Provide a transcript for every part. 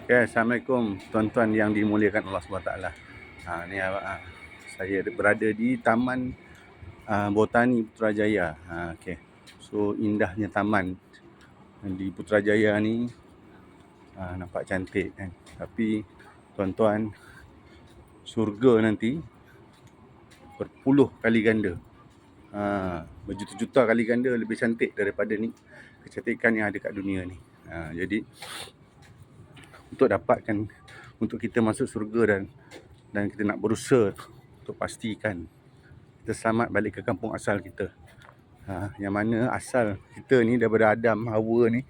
Okay, Assalamualaikum tuan-tuan yang dimuliakan Allah SWT. Ni saya berada di Taman Botani Putrajaya. Okay. So indahnya taman di Putrajaya ni nampak cantik kan. Tapi tuan-tuan, surga nanti berpuluh kali ganda, berjuta-juta kali ganda lebih cantik daripada ni kecantikan yang ada kat dunia ni. Jadi untuk kita masuk surga dan kita nak berusaha untuk pastikan kita selamat balik ke kampung asal kita. Yang mana asal kita ni daripada Adam, Hawa ni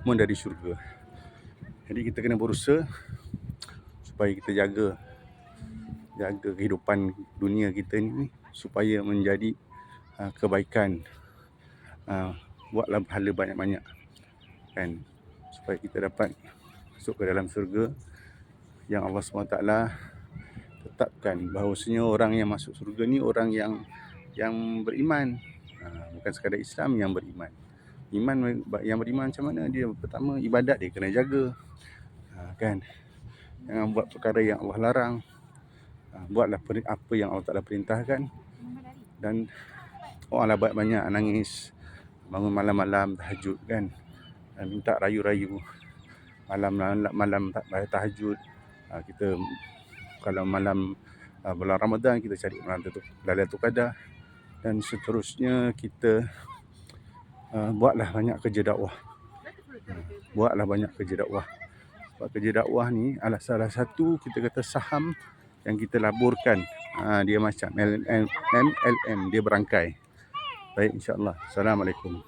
pun dari syurga. Jadi kita kena berusaha supaya kita jaga kehidupan dunia kita ni supaya menjadi kebaikan. Buatlah pahala banyak-banyak kan, supaya kita dapat masuk ke dalam syurga yang Allah SWT tetapkan bahawasanya orang yang masuk syurga ni orang yang beriman, bukan sekadar Islam yang beriman. Yang beriman macam mana? Dia pertama, ibadat dia kena jaga, kan. Jangan buat perkara yang Allah larang. Buatlah apa yang Allah Ta'ala perintahkan. Dan lah banyak-banyak nangis, bangun malam-malam tahajud kan, minta rayu-rayu malam tahajud. Kita kalau malam bulan Ramadan kita cari malam tu Lailatul Qadar, dan seterusnya kita buatlah banyak kerja dakwah. Sebab kerja dakwah ni adalah salah satu kita kata saham yang kita laburkan. Dia macam MLM, dia berangkai. Baik, insya-Allah. Assalamualaikum.